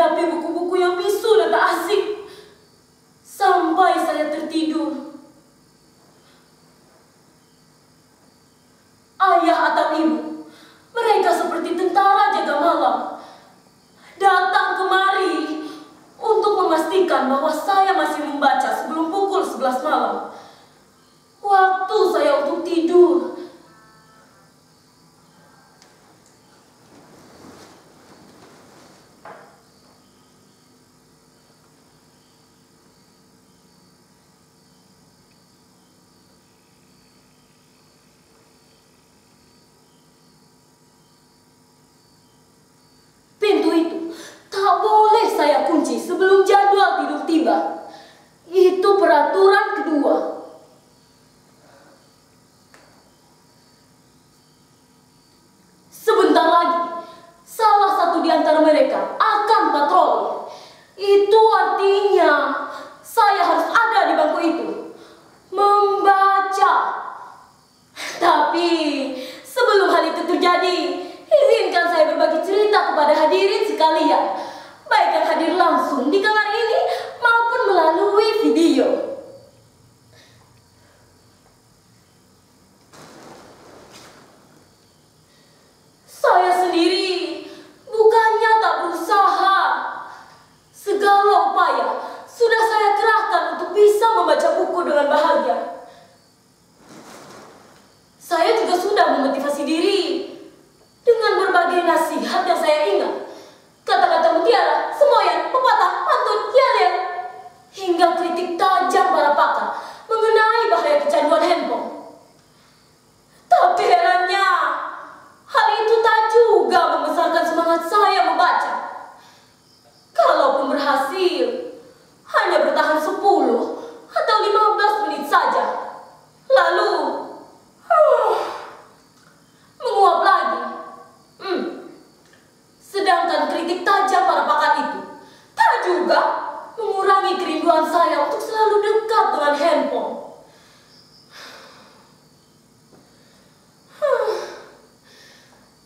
menghadapi buku-buku yang bisu dan tak asik. Sampai saya tertidur. Ayah atau ibu, mereka seperti tentara jaga malam, datang kemari untuk memastikan bahwa saya masih membaca sebelum pukul 11 malam. Waktu saya untuk tidur. Pintu itu tak boleh saya kunci sebelum jadwal tidur tiba. Itu peraturan kedua. Sebentar lagi, salah satu di antara mereka akan patroli. Itu artinya saya harus ada di bangku itu, membaca. Tapi sebelum hal itu terjadi, izinkan saya berbagi cerita kepada hadirin sekalian, baik yang hadir langsung di kamar ini maupun melalui video. Saya sendiri bukannya tak berusaha. Segala upaya sudah saya kerahkan untuk bisa membaca buku dengan bahagia. Saya juga sudah memotivasi diri dengan berbagai nasihat yang saya ingat. Kata-kata mutiara, semboyan, pepatah, pantun, yel-yel, hingga kritik tajam para pakar mengenai bahaya kecanduan handphone. Tapi herannya, hal itu tak juga membesarkan semangat saya membaca. Kalaupun berhasil, hanya bertahan 10 atau 15 menit saja. Lalu, menguap lagi. Sedangkan kritik tajam para pakar itu tak juga mengurangi kerinduan saya untuk selalu dekat dengan handphone.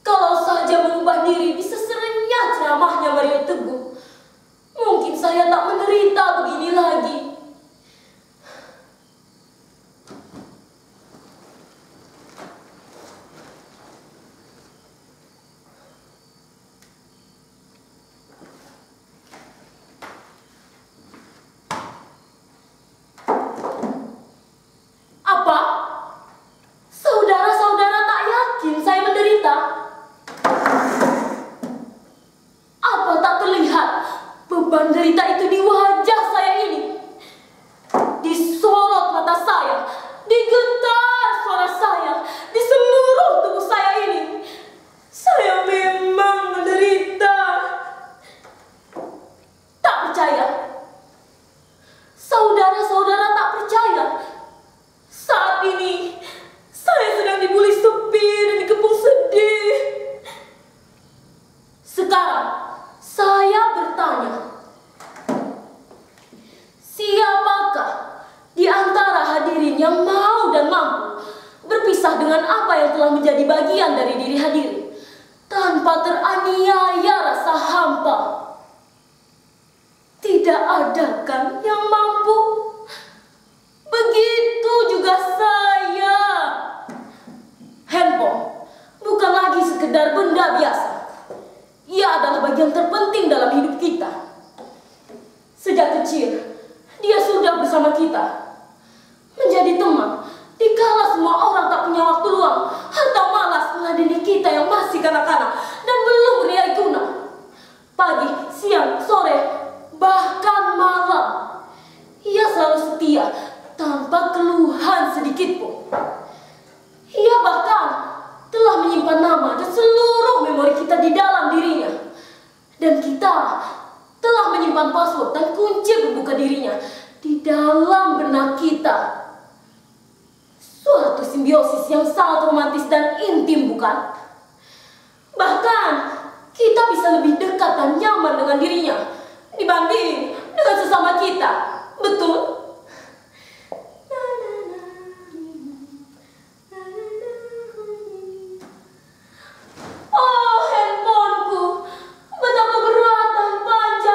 Kalau saja mengubah diri bisa serenyah ceramahnya Mario Teguh, mungkin saya tak menderita begini lagi. Apa? Saudara-saudara tak yakin saya menderita? Apa tak terlihat beban derita itu di wajah saya ini? Disorot mata saya, digetar suara saya, di seluruh tubuh saya ini. Saya memang menderita. Tak percaya? Saudara-saudara tak percaya? Saat ini, saya sedang dibuli sepi dan dikepung sedih. Sekarang, saya bertanya, siapakah di antara hadirin yang mau dan mampu berpisah dengan apa yang telah menjadi bagian dari diri hadirin, tanpa teraniaya rasa hampa? Tidak ada kan yang mampu? Begitu juga saya. Handphone bukan lagi sekedar benda biasa. Ia adalah bagian terpenting dalam hidup kita. Sejak kecil, dia sudah bersama kita, menjadi teman dikala semua orang tak punya waktu luang atau malas meladeni kita yang masih kanak-kanak dan belum bernilai guna. Pagi, siang, sore, bahkan malam, ia selalu setia tanpa keluhan sedikit pun. Ia bahkan telah menyimpan nama dan seluruh memori kita di dalam dirinya. Dan kita telah menyimpan password dan kunci berbuka dirinya di dalam benak kita. Suatu simbiosis yang sangat romantis dan intim, bukan? Bahkan kita bisa lebih dekat dan nyaman dengan dirinya dibanding dengan sesama kita. Betul? Oh, handphoneku, betapa berat dan panjang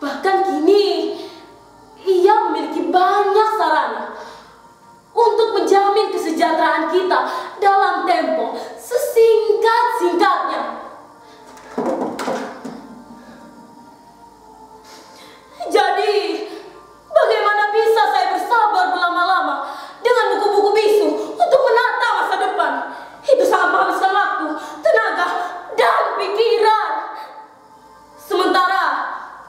Bahkan kini ia memiliki banyak sarana untuk menjamin kesejahteraan kita dalam tempo sesingkat-singkatnya. Jadi, bagaimana bisa saya bersabar berlama-lama dengan buku-buku bisu untuk menata masa depan? Itu sangat menghabiskan waktu, tenaga, dan pikiran. Sementara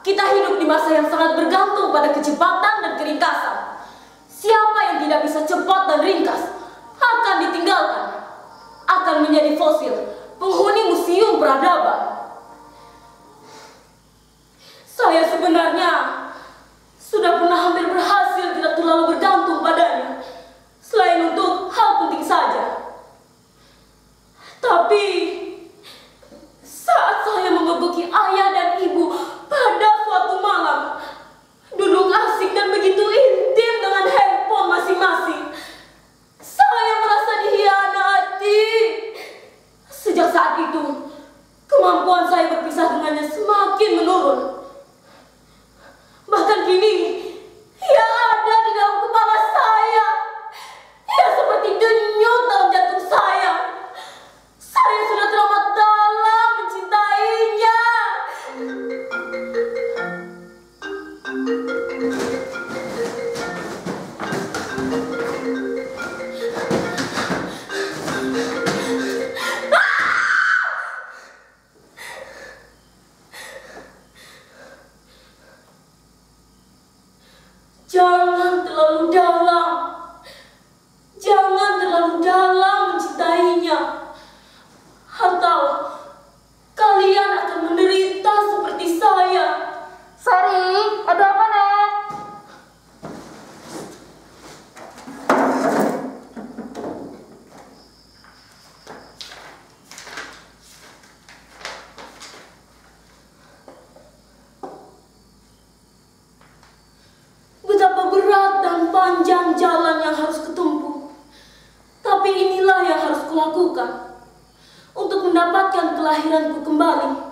kita hidup di masa yang sangat bergantung pada kecepatan dan keringkasan. Siapa yang tidak bisa cepat dan ringkas akan ditinggalkan, akan menjadi fosil penghuni museum peradaban. Saya sebenarnya sudah pernah hampir berhasil tidak terlalu bergantung padanya, selain untuk hal penting saja. Tapi saat saya membebeki ayah dan ibu pada suatu malam, duduk asik dan begitu intim dengan handphone masing-masing, saya merasa dikhianati. Sejak saat itu, kemampuan saya berpisah dengannya semakin menurun. Bahkan kini, ia ada di dalam kepala saya. Ia seperti denyut dalam jantung saya. Saya sudah teramat dalam mencintainya. Jangan terlalu dalam. Jangan terlalu dalam mencintainya. Atau kalian akan menderita seperti saya. Sari, ada apa, Nek? Betapa berat dan panjang jalan yang harus kutempuh. Tapi inilah yang harus kulakukan untuk mendapatkan kelahiranku kembali.